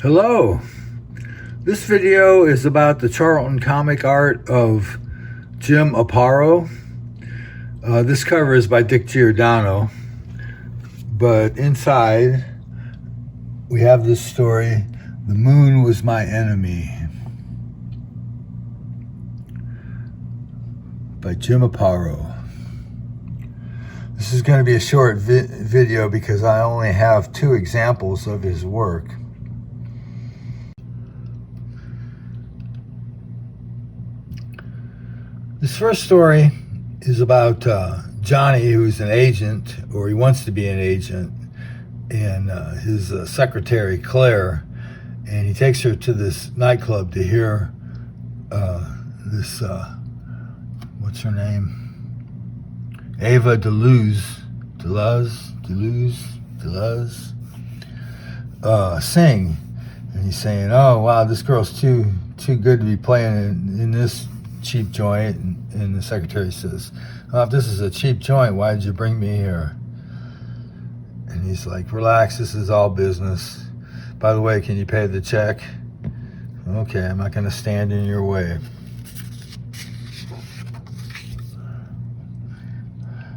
Hello. This video is about the Charlton comic art of Jim Aparo. This cover is by Dick Giordano, but inside we have this story, "The Moon Was My Enemy," by Jim Aparo. This is going to be a short video because I only have 2 examples of his work. This first story is about Johnny, who's an agent, or he wants to be an agent, and his secretary, Claire, and he takes her to this nightclub to hear this, what's her name? Ava Deleuze sing. And he's saying, oh, wow, this girl's too good to be playing in this cheap joint. And the secretary says, oh, if this is a cheap joint, why did you bring me here? And he's like, relax, this is all business. By the way, can you pay the check? Okay, I'm not going to stand in your way.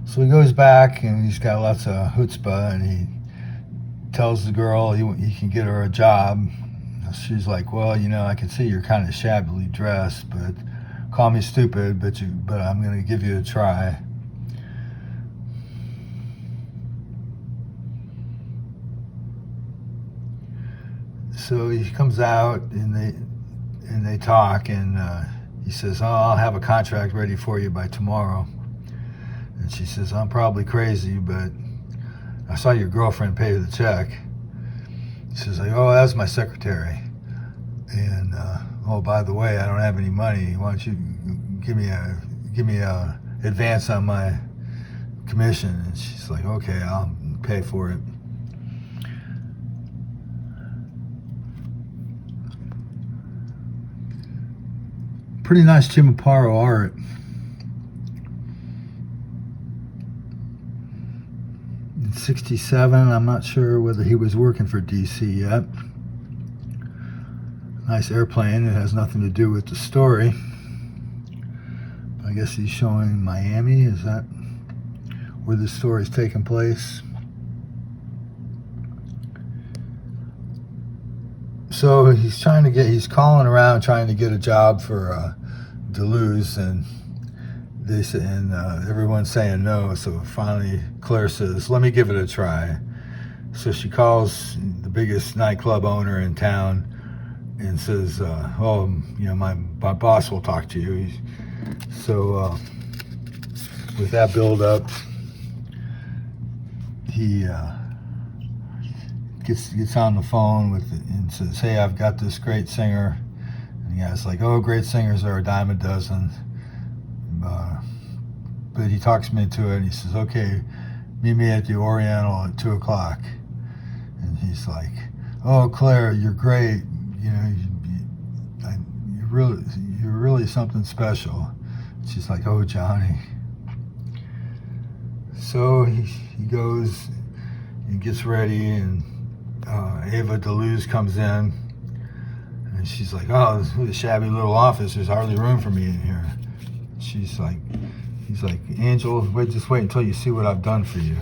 So he goes back and he's got lots of chutzpah, and he tells the girl he can get her a job. She's like, well, you know, I can see you're kind of shabbily dressed, but call me stupid, but I'm going to give you a try. So he comes out and they talk, and he says, oh, I'll have a contract ready for you by tomorrow. And she says, I'm probably crazy, but I saw your girlfriend pay the check. He says, like, oh, that's my secretary. And oh, by the way, I don't have any money. Why don't you give me a advance on my commission? And she's like, okay, I'll pay for it. Pretty nice Jim Aparo art. In '67, I'm not sure whether he was working for DC yet. Nice airplane. It has nothing to do with the story. I guess he's showing Miami. Is that where the story is taking place? So he's calling around trying to get a job for Deleuze, and everyone's saying no. So finally Claire says, let me give it a try. So she calls the biggest nightclub owner in town and says, oh, you know, my boss will talk to you. So with that build up, he gets on the phone and says, hey, I've got this great singer. And the guy's like, oh, great singers are a dime a dozen. But he talks me into it, and he says, okay, meet me at the Oriental at 2 o'clock. And he's like, oh, Claire, you're great. You know, you're really something special. She's like, oh, Johnny. So he goes and gets ready, and Ava Deleuze comes in, and she's like, oh, this is a shabby little office. There's hardly room for me in here. He's like, Angel, just wait until you see what I've done for you.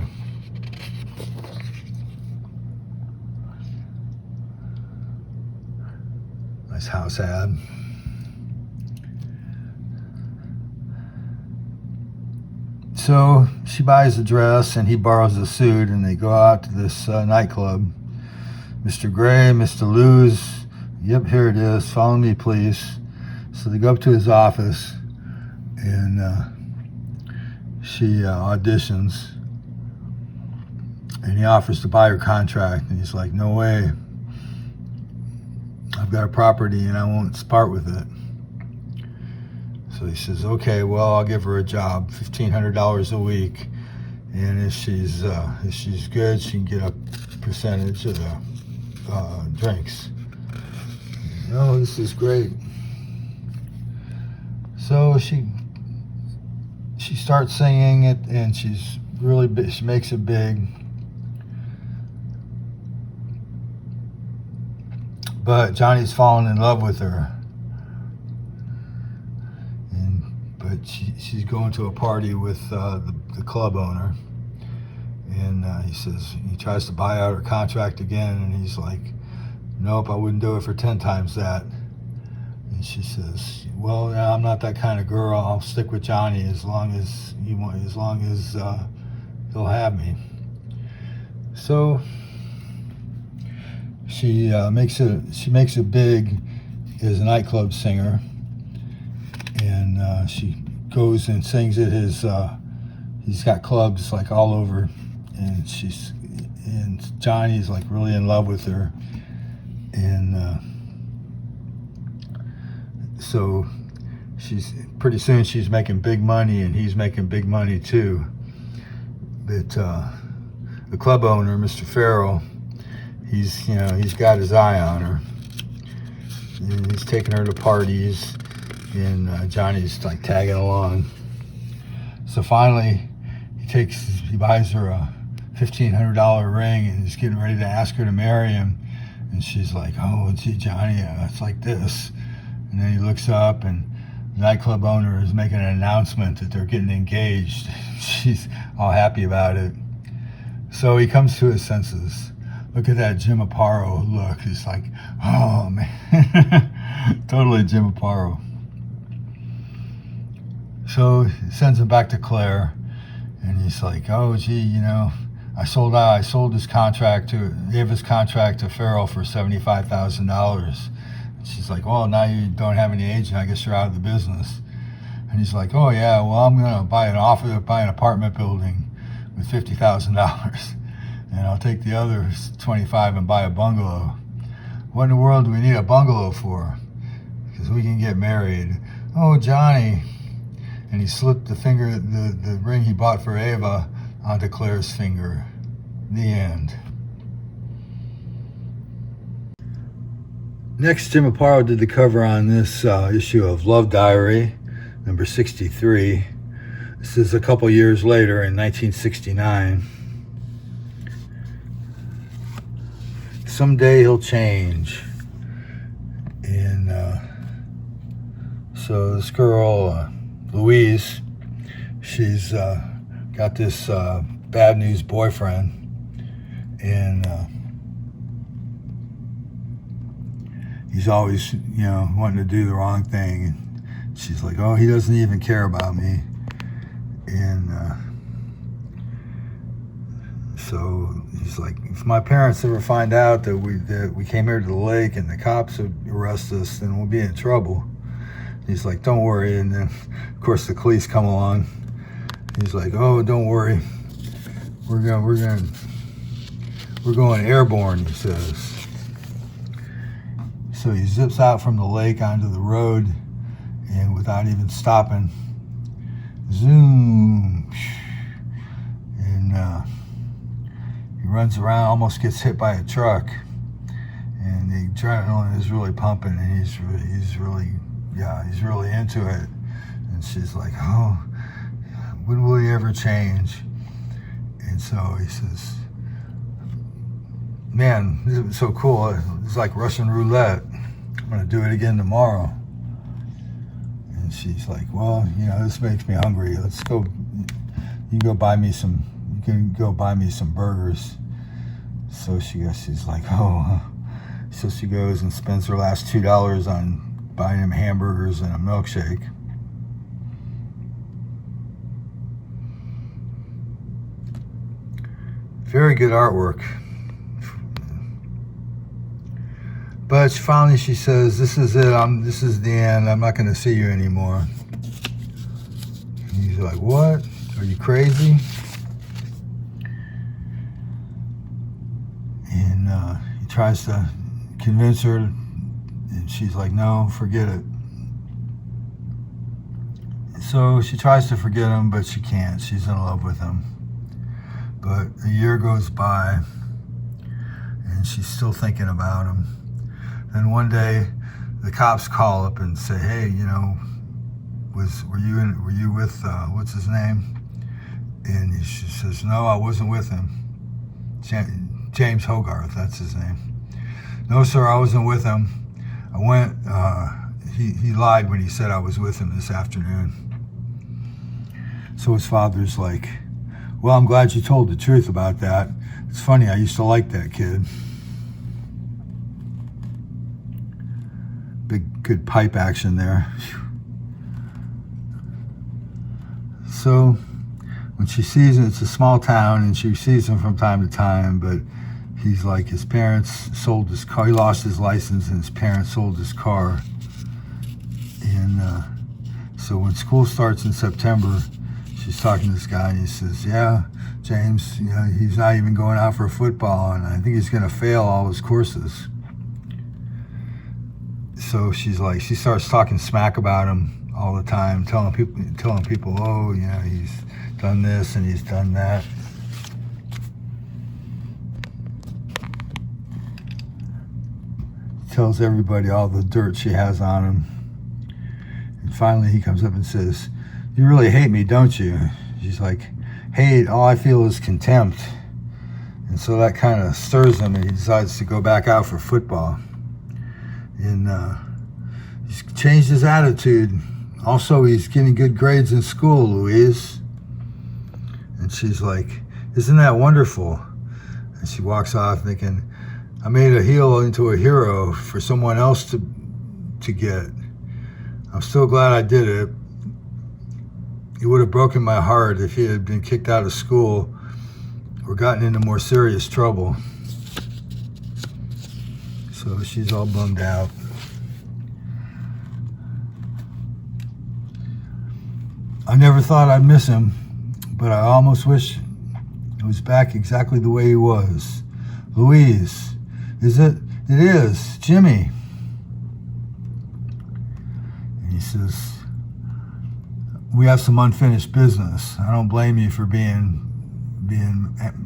Nice house ad. So she buys a dress and he borrows a suit, and they go out to this nightclub. Mr. Gray, Mr. Luz, yep, here it is. Follow me, please. So they go up to his office, and she auditions, and he offers to buy her contract, and he's like, no way. I've got a property and I won't part with it. So he says, okay, well, I'll give her a job, $1,500 a week, and if she's good, she can get a percentage of the drinks. Oh, this is great. So she starts singing it, and she makes it big. But Johnny's fallen in love with her. But she's going to a party with the club owner. And he tries to buy out her contract again. And he's like, nope, I wouldn't do it for 10 times that. And she says, well, I'm not that kind of girl. I'll stick with Johnny as long as he'll have me. So she makes it big as a nightclub singer, and she goes and sings at his. He's got clubs like all over, and Johnny's like really in love with her, and so pretty soon she's making big money, and he's making big money too. But the club owner, Mr. Farrell, he's got his eye on her, and he's taking her to parties, and Johnny's like tagging along. So finally, he buys her a $1,500 ring, and he's getting ready to ask her to marry him, and she's like, "Oh, gee, Johnny, it's like this." And then he looks up, and the nightclub owner is making an announcement that they're getting engaged. She's all happy about it. So he comes to his senses. Look at that Jim Aparo look. He's like, oh man, totally Jim Aparo. So he sends him back to Claire, and he's like, oh gee, I sold his contract gave his contract to Farrell for $75,000. She's like, well, now you don't have any agent. I guess you're out of the business. And he's like, oh yeah, well, I'm gonna buy an apartment building with $50,000, and I'll take the other 25 and buy a bungalow. What in the world do we need a bungalow for? Because we can get married. Oh, Johnny. And he slipped the ring he bought for Ava onto Claire's finger. The end. Next, Jim Aparo did the cover on this issue of Love Diary, number 63. This is a couple years later in 1969. Someday he'll change. And so this girl, Louise, she's got this bad news boyfriend, and he's always, wanting to do the wrong thing. And she's like, oh, he doesn't even care about me. And so he's like, if my parents ever find out that we came here to the lake and the cops would arrest us, then we'll be in trouble. He's like, don't worry. And then, of course, the police come along. He's like, oh, don't worry. We're going airborne, he says. So he zips out from the lake onto the road, and without even stopping, zoom, and he runs around, almost gets hit by a truck, and the adrenaline is really pumping, and he's really into it. And she's like, oh, when will he ever change? And so he says, man, this is so cool. It's like Russian roulette. I'm gonna do it again tomorrow. And she's like, well, this makes me hungry. Let's go. You can go buy me some burgers. So she's like, oh. So she goes and spends her last $2 on buying him hamburgers and a milkshake. Very good artwork. But finally she says, this is it. This is the end. I'm not going to see you anymore. And he's like, what? Are you crazy? And he tries to convince her, and she's like, no, forget it. So she tries to forget him, but she can't. She's in love with him. But a year goes by, and she's still thinking about him. And one day, the cops call up and say, "Hey, were you with what's his name?" And she says, "No, I wasn't with him. James Hogarth, that's his name." No, sir, I wasn't with him. I went, he lied when he said I was with him this afternoon. So his father's like, well, I'm glad you told the truth about that. It's funny, I used to like that kid. Big, good pipe action there. So when she sees him, it's a small town, and she sees him from time to time, but he's like, his parents sold his car. He lost his license, and his parents sold his car. And so when school starts in September, she's talking to this guy, and he says, yeah, James, you know, he's not even going out for football, and I think he's going to fail all his courses. So she's like, she starts talking smack about him all the time, telling people, oh, you know, he's done this and he's done that. Tells everybody all the dirt she has on him. And finally he comes up and says, you really hate me, don't you? She's like, hate, all I feel is contempt. And so that kind of stirs him, and he decides to go back out for football. And he's changed his attitude. Also, he's getting good grades in school, Louise. And she's like, isn't that wonderful? And she walks off thinking, I made a heel into a hero for someone else to get. I'm still glad I did it. It would have broken my heart if he had been kicked out of school or gotten into more serious trouble. So she's all bummed out. I never thought I'd miss him, but I almost wish it was back exactly the way he was. Louise, is it? It is. Jimmy. And he says, we have some unfinished business. I don't blame you for being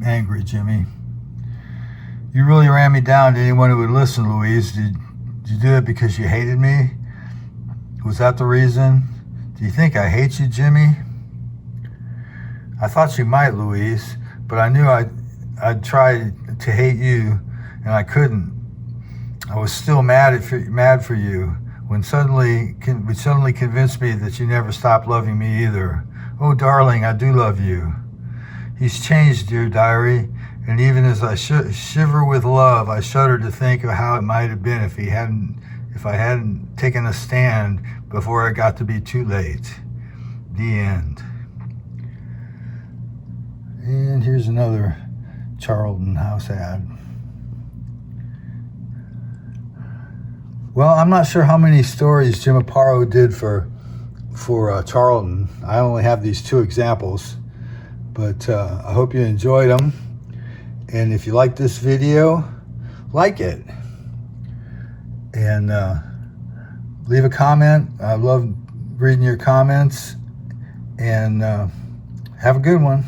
angry, Jimmy. You really ran me down to anyone who would listen, Louise. Did you do it because you hated me? Was that the reason? Do you think I hate you, Jimmy? I thought you might, Louise, but I knew I'd try to hate you, and I couldn't. I was still mad for you when suddenly convinced me that you never stopped loving me either. Oh, darling, I do love you. He's changed, dear diary, and even as I shiver with love, I shudder to think of how it might have been if I hadn't taken a stand before it got to be too late. The end. And here's another Charlton house ad. Well, I'm not sure how many stories Jim Aparo did for Charlton. I only have these 2 examples, but I hope you enjoyed them. And if you like this video, like it. And leave a comment. I love reading your comments. And have a good one.